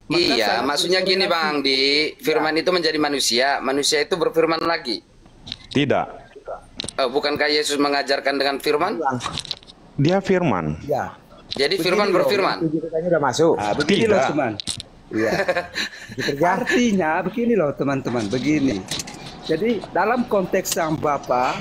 Iya, maksudnya gini Bang, di firman itu menjadi manusia, manusia itu berfirman lagi. Tidak. Bukankah Yesus mengajarkan dengan firman? Dia firman. Ya. Jadi firman berfirman. Ceritanya udah masuk. Nah, begini loh teman. Iya. Artinya begini loh teman-teman, begini. Jadi dalam konteks sang Bapa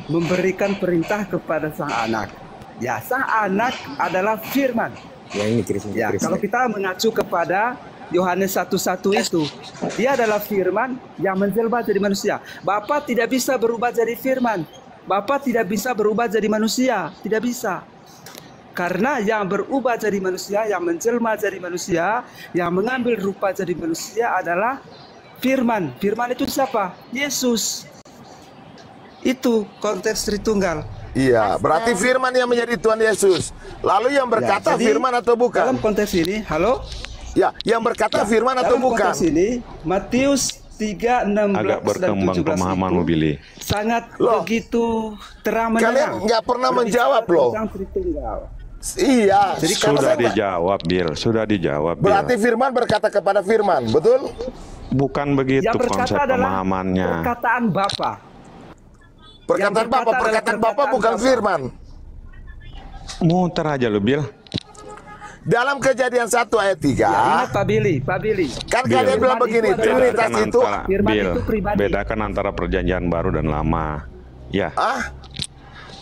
memberikan perintah kepada sang anak. Ya, sang anak adalah firman. Ya ini Kristen. Ya, kalau kita mengacu kepada Yohanes 1:1 itu, dia adalah firman yang menjelma jadi manusia. Bapa tidak bisa berubah jadi firman. Bapa tidak bisa berubah jadi manusia, tidak bisa. Karena yang berubah jadi manusia, yang menjelma jadi manusia, yang mengambil rupa jadi manusia adalah firman. Firman itu siapa? Yesus. Itu konteks Tritunggal. Iya, berarti firman yang menjadi Tuhan Yesus. Lalu yang berkata jadi, firman atau bukan? Dalam konteks ini, halo? Ya, yang berkata firman atau bukan? Dalam konteks ini, Matius 3:16 Agak berkembang pemahamanmu, Billy. Sangat Loh, begitu terang kalian menerang. nggak pernah menjawab loh. Iya, Jadi Sudah dijawab, Bill. Sudah dijawab, Bill. berarti firman berkata kepada firman, betul? Bukan begitu yang konsep berkata adalah pemahamannya. perkataan Bapa. Perkataan berkata Bapak, adalah perkataan Bapak perkataan bukan Bapa. firman. Muter aja lu, Bill. Dalam Kejadian 1 ayat 3, Ingat Pak Billy, kan Bill. kalian bilang begini, Firman itu Trinitas Bedakan itu, antara, firman Bill, itu pribadi. bedakan antara perjanjian baru dan lama. Ya,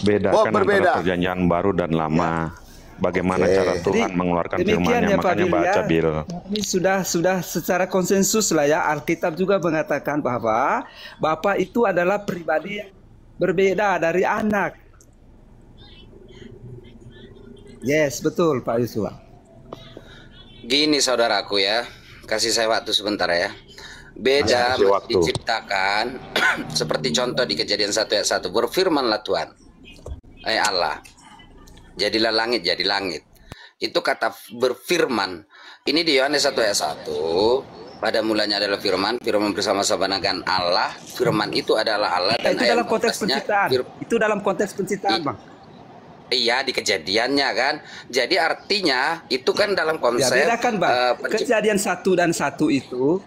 bedakan berbeda. antara perjanjian baru dan lama. Bagaimana Oke. cara Tuhan Jadi, mengeluarkan demikian firman-Nya, ya, Pak makanya Bill, baca, ya. Bill. Ini sudah secara konsensus lah ya. Alkitab juga mengatakan bahwa Bapa itu adalah pribadi yang berbeda dari anak. Yes, betul Pak Yusuf. Gini saudaraku ya, kasih saya waktu sebentar ya. Beda Kasih waktu. diciptakan seperti contoh di Kejadian 1 ayat 1, berfirmanlah Tuhan, Allah, jadilah langit, jadi langit. Itu kata berfirman. Ini di Yohanes 1 ayat 1. Pada mulanya adalah firman, firman bersama-sama dengan Allah, firman itu adalah Allah, dan Itu ayat dalam konteks 14-nya penciptaan. Itu dalam konteks penciptaan, Bang. Iya, di kejadiannya kan. Jadi artinya itu kan dalam Ya, konsep bedakan, Bang. Kejadian 1 dan 1 itu.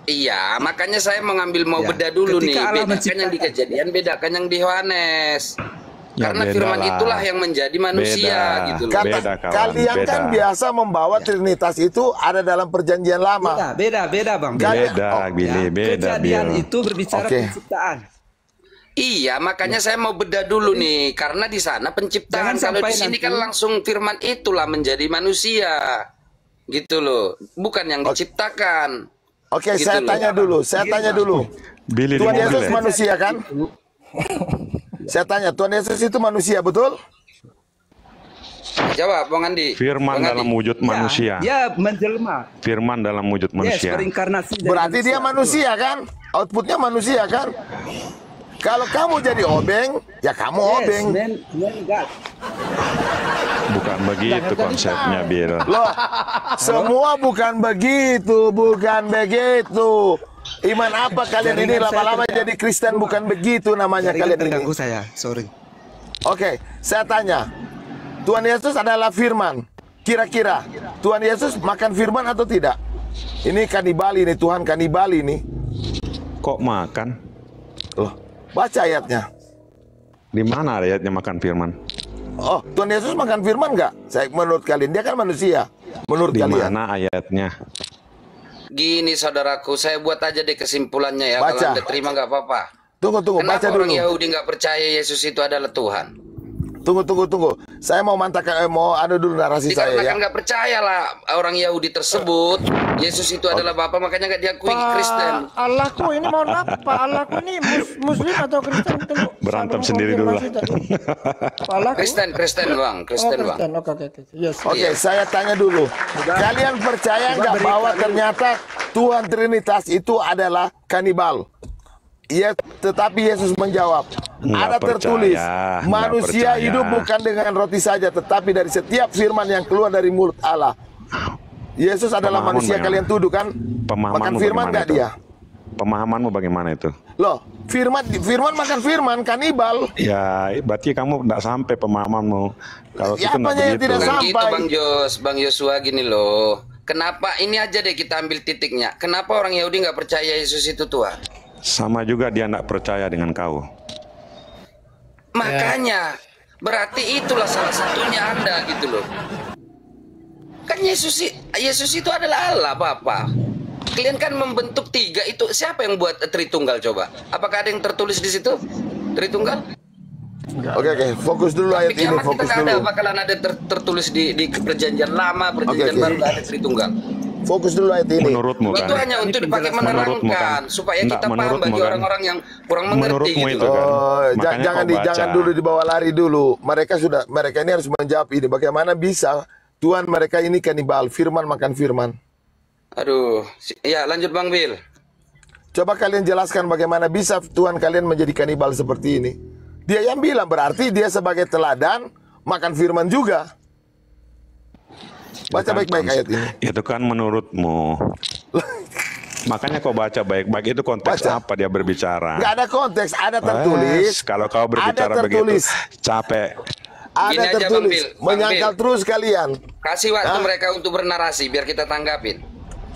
Iya, makanya saya mengambil mau Ya, bedah dulu nih. ketika Allah Bedakan yang di menciptakan. Kejadian, bedakan yang di Yohanes. Ya, Karena beda firman lah. itulah yang menjadi manusia Beda. gitu loh. kata, Beda, kawan, kalian beda. kan biasa membawa Trinitas itu ada dalam perjanjian lama. Beda, Bang. Beda, Oh, Billy, beda, Kejadian Bill. itu berbicara Oke. penciptaan. Iya, makanya saya mau bedah dulu nih, karena di sana penciptaan. Jangan Kalau di sampai sini nanti- kan langsung firman itulah menjadi manusia, gitu loh. Bukan yang diciptakan. Oke, Gitu saya loh. tanya dulu, saya tanya dulu. Billy di Tuhan mobil Yesus ya? manusia kan? Saya tanya, Tuhan Yesus itu manusia, betul? Jawab, Bang Andi. Firman Bang dalam Andi. wujud manusia. Dia menjelma. Firman dalam wujud Yes, manusia. berinkarnasi. dari Berarti dia manusia kan? Outputnya manusia kan? Kalau kamu jadi obeng, ya kamu obeng. Yes, man God. Bukan begitu konsepnya, Bill. Loh, semua bukan begitu, bukan begitu. Iman apa kalian ini Jaringan saya lama-lama terganggu. jadi Kristen, bukan begitu namanya Jaringan kalian ini. terganggu saya, sorry. Oke, saya tanya. Tuhan Yesus adalah firman. Kira-kira Tuhan Yesus makan firman atau tidak? Ini kanibal ini, Tuhan kanibal ini. Kok makan? Loh, baca ayatnya. Di mana ayatnya makan firman? Oh, Tuhan Yesus makan firman nggak? Saya menurut kalian, dia kan manusia. Menurut Di kalian. mana ayatnya? Gini saudaraku, saya buat aja deh kesimpulannya ya. Baca. Kalau Anda terima nggak apa-apa. Tunggu, Kenapa baca dulu. orang Yahudi nggak percaya Yesus itu adalah Tuhan? Tunggu. Saya mau mantapkan, mau ada dulu narasi saya ya. Dikarenakan nggak percaya lah orang Yahudi tersebut Yesus itu adalah Bapa, makanya nggak diakui Kristen. Allahku ini mohon maaf, Pak Allahku ini Muslim atau Kristen? Tunggu. Berantem Saya sendiri dulu lah. konfirmasi tadi. Pak Allahku. Kristen bang, Kristen bang. Kristen. Oke. Yes. Oke, saya tanya dulu. Kalian percaya nggak bahwa ternyata Tuhan Trinitas itu adalah kanibal? Iya, tetapi Yesus menjawab, Nggak ada tertulis, percaya, manusia nggak percaya. hidup bukan dengan roti saja, tetapi dari setiap firman yang keluar dari mulut Allah. Yesus adalah Pemahaman manusia bagaimana? kalian tuduh kan? Pemahamanmu Makan firman bagaimana nggak itu? dia? Pemahamanmu bagaimana itu? Loh, firman makan firman, kanibal. Ya, berarti kamu tidak sampai pemahamanmu. Kalau Ya, itu tidak apanya yang begitu. tidak Bukan sampai. gitu Bang Yosua, gini loh. Kenapa ini aja deh kita ambil titiknya. Kenapa orang Yahudi nggak percaya Yesus itu Tuhan? Sama juga dia nggak percaya dengan kau. Makanya berarti itulah salah satunya Anda gitu loh. Kan Yesus itu adalah Allah, Bapak. Kalian kan membentuk tiga itu. Siapa yang buat Tritunggal coba? Apakah ada yang tertulis di situ? Tritunggal? Oke, fokus dulu ayat ini, Kiamat fokus kita nggak ada, dulu. bakalan ada tertulis di perjanjian lama, perjanjian baru nggak ada Tritunggal. Fokus dulu ayat ini. Menurutmu kan? Itu hanya untuk dipakai Menurutmu menerangkan kan? supaya Enggak, kita paham menurutmu bagi kan? orang-orang yang kurang mengerti Menurutmu gitu. itu kan? Oh, Makanya jangan kau dulu dibawa lari dulu. Mereka ini harus menjawab ini. Bagaimana bisa Tuhan mereka ini kanibal, firman makan firman. Aduh, ya lanjut Bang Bil. Coba kalian jelaskan bagaimana bisa Tuhan kalian menjadi kanibal seperti ini. Dia yang bilang berarti dia sebagai teladan makan firman juga. Baca baik-baik ayat ini. Itu kan menurutmu. Makanya kau baca baik-baik, itu konteks Baca. apa dia berbicara. Nggak ada konteks, ada tertulis. Kalau kau berbicara ada tertulis. begitu, capek. Ada Gini aja, Bang tertulis. Bil. Bang Menyangkal Bil. terus kalian. Kasih waktu Hah? mereka untuk bernarasi biar kita tanggapin.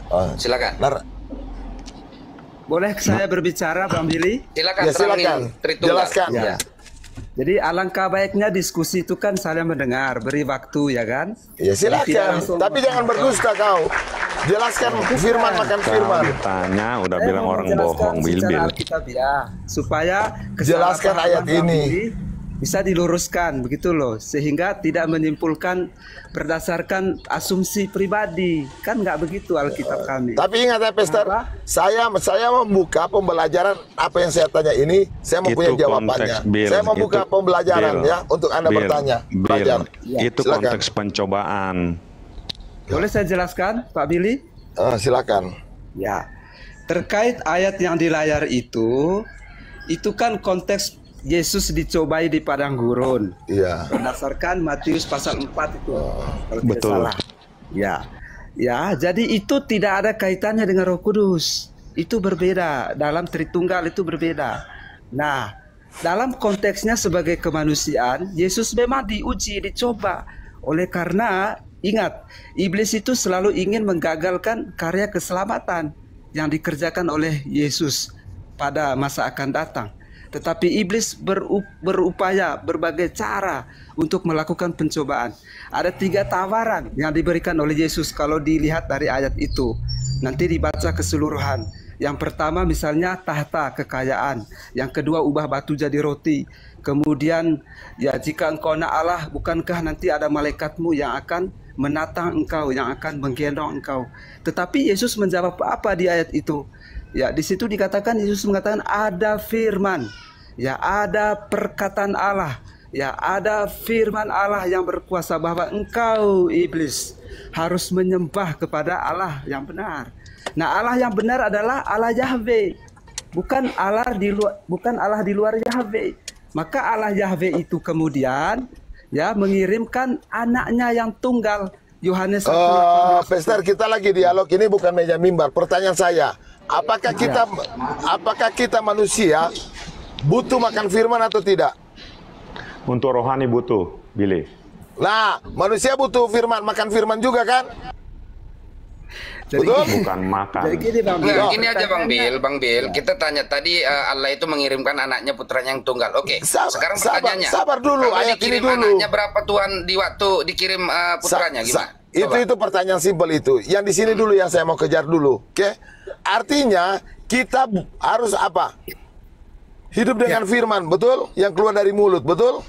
Oh, Silakan. Boleh saya berbicara, Bang Billy? Silakan Ya, silakan. terangin Tritunggal. Jelaskan. Ya. Jadi alangkah baiknya diskusi itu kan saling mendengar, beri waktu ya kan? Ya Jadi tidak silakan, langsung- tapi jangan berdusta kau. Jelaskan firman makan Kau firman. ditanya udah Saya bilang mau orang menjelaskan bohong, secara Bil-bil. Alkitab ya, supaya Jelaskan kesalahpahaman ayat Bang ini. Billy bisa diluruskan begitu loh, sehingga tidak menyimpulkan berdasarkan asumsi pribadi, kan nggak begitu Alkitab kami. Tapi ingat ya Pester, Apa? saya membuka pembelajaran apa yang saya tanya ini, saya mempunyai Itu jawabannya. konteks, Bil. Saya membuka Itu- pembelajaran Bil. ya untuk Anda Bil. bertanya. Bil. Belajar. Itu Silakan. konteks pencobaan. Boleh saya jelaskan, Pak Billy? Silakan. Ya, terkait ayat yang di layar itu kan konteks Yesus dicobai di padang gurun Iya. berdasarkan Matius pasal 4 itu kalau tidak Betul. salah. Ya, jadi itu tidak ada kaitannya dengan Roh Kudus. Itu berbeda, dalam Tritunggal itu berbeda. Nah, dalam konteksnya sebagai kemanusiaan, Yesus memang diuji, dicoba. Oleh karena ingat, iblis itu selalu ingin menggagalkan karya keselamatan yang dikerjakan oleh Yesus pada masa akan datang. Tetapi iblis berupaya berbagai cara untuk melakukan pencobaan. Ada 3 tawaran yang diberikan oleh Yesus kalau dilihat dari ayat itu. Nanti dibaca keseluruhan. Yang pertama misalnya tahta kekayaan. Yang kedua ubah batu jadi roti. Kemudian ya jika engkau nak Allah, bukankah nanti ada malaikatmu yang akan menatang engkau, yang akan menggendong engkau. Tetapi Yesus menjawab apa di ayat itu? Ya, di situ dikatakan Yesus mengatakan ada firman. Ya, ada perkataan Allah. Ya, ada firman Allah yang berkuasa bahwa engkau iblis harus menyembah kepada Allah yang benar. Nah, Allah yang benar adalah Allah Yahweh. Bukan Allah di luar Yahweh. Maka Allah Yahweh itu kemudian ya mengirimkan anaknya yang tunggal. Yohanes 1:18. Pester, kita lagi dialog, ini bukan meja mimbar. Pertanyaan saya, apakah kita manusia butuh makan firman atau tidak? Untuk rohani butuh, Billy. Nah, manusia butuh firman, makan firman juga kan? Jadi Betul? gini- Bukan makan. Jadi gini Bang Bil. Nah, gini aja Bang Pertanyaannya- Bil, kita tanya tadi Allah itu mengirimkan anaknya putranya yang tunggal. Oke, sekarang pertanyaannya. sabar dulu, kalau ayat ini dikirim dulu. Anaknya berapa Tuhan di waktu dikirim putranya gimana? Itu pertanyaan simpel itu. Yang di sini dulu yang saya mau kejar dulu. Oke? Artinya kita harus apa? Hidup dengan firman, betul? Yang keluar dari mulut, betul?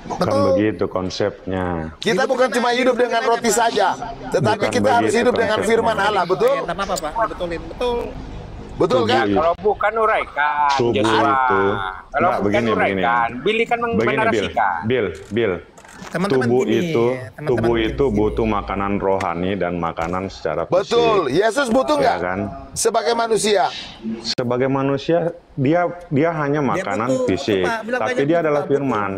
Bukan begitu konsepnya. Kita bukan cuma hidup dengan roti saja, tetapi Bukan kita harus begitu hidup dengan konsepnya. firman Allah, betul? Ayat apa Pak? Dibetulin. Betul. Betul kan? Tubuh. Kalau bukan uraikan, Tubuh Joshua. itu. Kalau Enggak, bukan begini. uraikan, Billy kan Begini, Bill. menarasikan. Bill. Teman-teman Tubuh gini, itu, teman-teman tubuh gini. itu butuh makanan rohani dan makanan secara fisik. Betul. Yesus butuh Ya nggak? kan? Sebagai manusia. Sebagai manusia, dia hanya makanan butuh, fisik, Pak. Bilang tapi banyak dia butuh, adalah Pak. firman.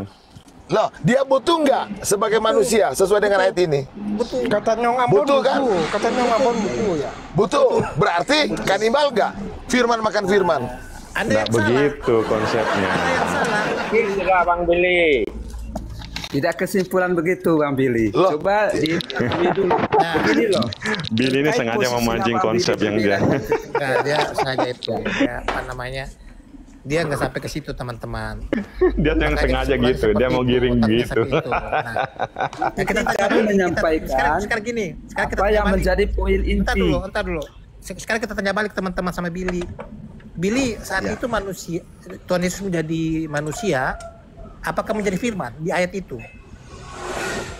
Loh, dia butuh nggak sebagai manusia sesuai dengan ayat ini? Betul. Kata Nyong Ambon Butuh kan? Kata Nyong Ambon buku ya. Butuh. Berarti kanibal nggak? Firman makan firman. Anda Nggak yang salah. begitu konsepnya. Anda yang salah. Sudah Bang Billy. Tidak kesimpulan begitu, Bang Billy. Loh. Coba di dulu. Begini loh. Billy ini Terkait sengaja posisi memancing Bang konsep Billy yang berbeda. enggak. Nah, dia sengaja itu. Dia, apa namanya? Dia nggak sampai ke situ, teman-teman. Dia yang Makanya sengaja kesimpulan gitu, dia seperti mau itu, giring otaknya gitu. seperti itu. Nah, kita Kami menyampaikan sekarang gini. Sekarang kita apa tanya yang balik. menjadi poin Entar inti. dulu. Sekarang kita tanya balik teman-teman sama Billy. Billy saat itu manusia, Tuhan Yesus menjadi manusia, apakah menjadi firman di ayat itu?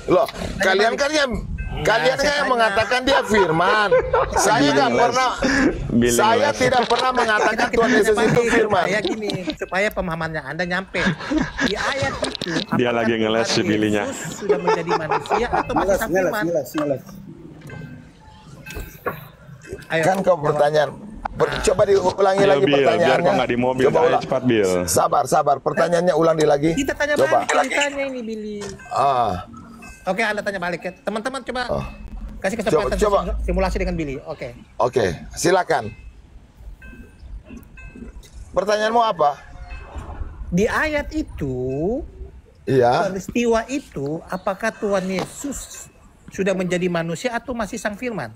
Loh, kalian kan yang mengatakan dia firman. Saya nggak pernah. Billy Saya ngeles. tidak pernah mengatakan Tuhan Yesus itu firman. Supaya gini, supaya pemahamannya Anda nyampe. Di ayat itu, Dia apakah lagi ngeles si Tuhan Billy-nya. Yesus sudah menjadi manusia atau masih sang firman? Ayo, Kan kau jawab. pertanyaan. Coba diulangi Ayo, lagi Bill, biar pertanyaannya. kau nggak di mobil, Coba ayo ulang. cepat, Bill. Sabar. Pertanyaannya ulangi lagi. Kita tanya Coba. balik ceritanya ini, Billy. Ah, Oke, Anda tanya balik ya. Teman-teman coba Oh. kasih kesempatan Coba. simulasi dengan Billy. Oke. oke. Silakan. Pertanyaanmu apa? Di ayat itu, Iya. peristiwa itu, apakah Tuhan Yesus sudah menjadi manusia atau masih sang firman?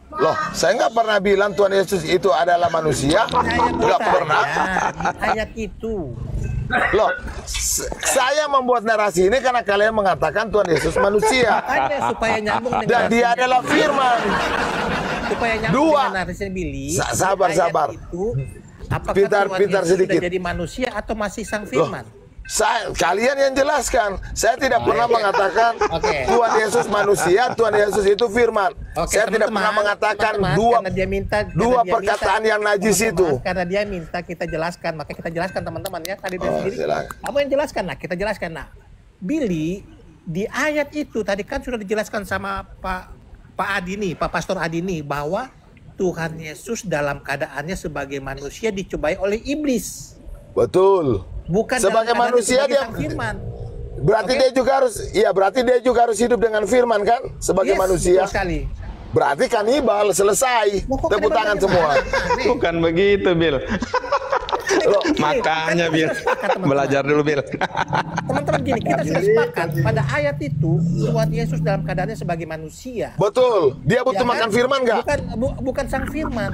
Loh, saya nggak pernah bilang Tuhan Yesus itu adalah manusia. Nggak pernah. Di ayat itu. Loh, saya membuat narasi ini karena kalian mengatakan Tuhan Yesus manusia. Makanya supaya nyambung dengan Dan dia narasinya adalah Billy. firman. Supaya nyambung Dua. dengan narasinya Billy. Sabar. di ayat Itu, apakah Pintar Tuhan Yesus sedikit. sudah jadi manusia atau masih sang Loh, firman? kalian yang jelaskan. Saya tidak pernah mengatakan Oke. Tuhan Yesus manusia, Tuhan Yesus itu firman. Oke, Saya tidak teman-teman, pernah mengatakan teman-teman, dua karena dia minta, perkataan yang najis teman-teman, itu. Karena dia minta kita jelaskan, maka kita jelaskan teman-teman ya. Tadi dia sendiri. silakan. Kamu yang jelaskan, nah kita jelaskan. Nah, Billy di ayat itu tadi kan sudah dijelaskan sama Pak Adini, Pak Pastor Adini bahwa Tuhan Yesus dalam keadaannya sebagai manusia dicobai oleh iblis. Betul. Bukan Sebagai dalam keadaan manusia sebagai dia sang firman. berarti Oke. dia juga harus berarti dia juga harus hidup dengan firman kan sebagai Yes, manusia. betul sekali. Berarti kanibal selesai. Loh, kok Tepuk kanibal tangan bagaimana? semua. Aneh. Bukan begitu, Bill. Loh, Makanya, Bill. Belajar dulu, Bill. Teman-teman gini, kita sudah sepakat pada ayat itu Tuhan Yesus dalam keadaannya sebagai manusia. betul. Dia butuh Ya kan? makan firman nggak? Bukan sang firman.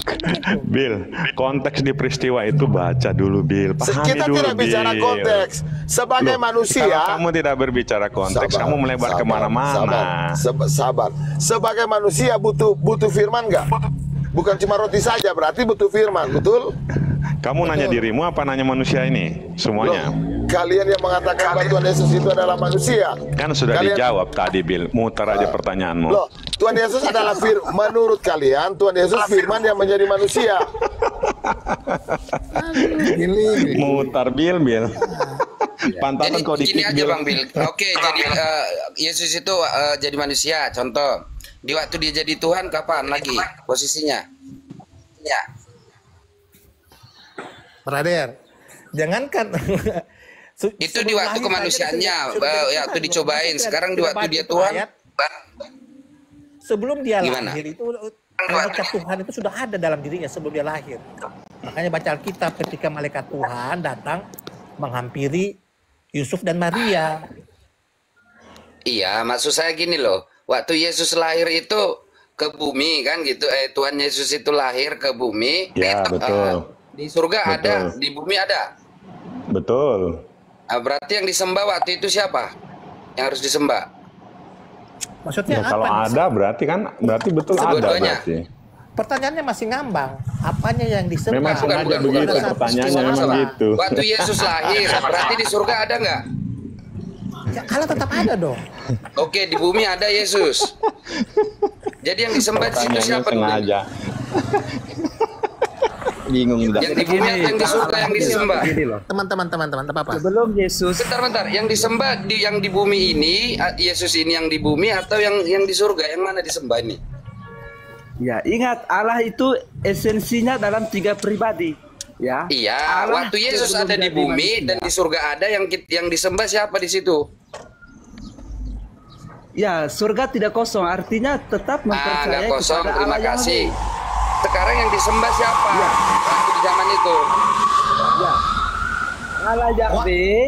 Kan begitu. Bill, konteks di peristiwa itu baca dulu, Bill. Pahami Kita dulu, tidak bicara Bill. konteks. Sebagai Loh, manusia, kalau kamu tidak berbicara konteks, kamu melebar kemana-mana. Sabar. Sebagai manusia butuh firman nggak? Bukan cuma roti saja, berarti butuh firman, betul? Kamu nanya dirimu apa nanya manusia ini? Semuanya. Loh, kalian yang mengatakan bahwa Tuhan Yesus itu adalah manusia. Kan sudah Kalian- dijawab tadi, Bill. Muter aja pertanyaanmu. Loh, Tuhan Yesus adalah menurut kalian Tuhan Yesus firman yang menjadi manusia. Mutar, Bill. Pantasan Jadi kau gini dikit, aja Bill. Bang Bill. Oke, jadi Yesus itu jadi manusia. Contoh, di waktu dia jadi Tuhan kapan lagi posisinya? Ya. Brother, jangankan Itu di waktu kemanusiaannya, ya, waktu dicobain. Sekarang di waktu dia Tuhan. Sebelum dia Gimana? lahir itu malaikat Tuhan itu sudah ada dalam dirinya sebelum dia lahir. Makanya baca Alkitab ketika malaikat Tuhan datang menghampiri Yusuf dan Maria. Iya, maksud saya gini loh. Waktu Yesus lahir itu ke bumi kan gitu. Tuhan Yesus itu lahir ke bumi. Ya, betul. Di surga Betul. ada, di bumi ada. Betul. Berarti yang disembah waktu itu siapa? Yang harus disembah? Maksudnya Ya, kalau apa? ada berarti betul ada Dua-duanya. berarti. Pertanyaannya masih ngambang. Apanya yang disembah? Memang sengaja begitu Bukan pertanyaannya, satu memang masalah. gitu. Waktu Yesus lahir, berarti di surga ada nggak? Ya, Allah tetap ada dong. Oke, di bumi ada Yesus. Jadi yang disembah di situ Pertanyaannya siapa dulu? sengaja. Bingung udah. Yang di bumi atau yang di surga yang disembah? Begini loh. Teman-teman, apa? Sebelum Yesus Bentar. Yang disembah yang di bumi ini, Yesus ini yang di bumi atau yang di surga? Yang mana disembah ini? Ya, ingat Allah itu esensinya dalam 3 pribadi. Ya. Iya, Allah waktu Yesus sebelum ada di jadi bumi manusia. dan di surga ada yang disembah siapa di situ? Ya, surga tidak kosong, artinya tetap Nggak mempercayai kosong, kepada terima Allah yang kasih. hidup. Sekarang yang disembah siapa? Ya. Waktu di zaman itu. Ya. Allah Yahweh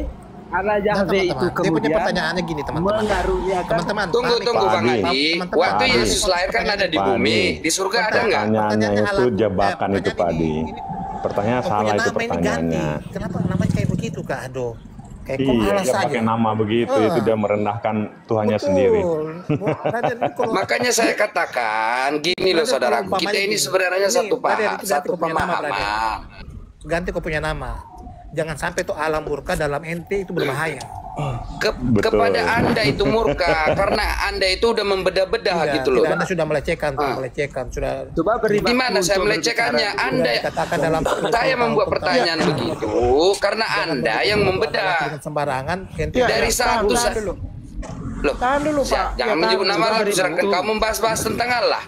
Allah Nah, Yahweh itu teman-teman, dia punya kemudian pertanyaannya gini teman-teman. mengaruniakan. Teman-teman, Tunggu pahami, tunggu Bang Padi. Adi. Teman-teman, Waktu Padi. Yesus lahir kan ada di bumi. Di surga ada nggak? Pertanyaannya itu alam- jebakan itu pertanyaan Padi. ini Pertanyaan kok salah punya itu nama ini ganti. pertanyaannya. Kenapa namanya kayak begitu Kak Ado? Kayak kok Iya, alas dia saja. pakai nama begitu, itu dia merendahkan Tuhannya sendiri. Raden, ini kalau- Makanya saya katakan gini loh Brother, saudaraku, umpamanya kita ini gini. sebenarnya Ini, satu brother, paham, itu satu ganti kau punya nama, pemahaman. Ganti kau punya nama. Jangan sampai tuh alam murka dalam ente itu berbahaya. Betul. Kepada Anda itu murka karena Anda itu udah membedah-bedah gitu loh. Anda sudah melecehkan, melecehkan, sudah. Coba beri Di mana waktu saya untuk melecehkannya? berbicara. Anda Katakan dalam saya membuat pertanyaan begitu karena Anda yang membedah. dengan sembarangan. Ente Dari satu tahan dulu. Loh, Tahan dulu, Pak. jangan Ya, menyebut tahan nama dulu. lah, sedangkan kamu membahas-bahas tentang Allah.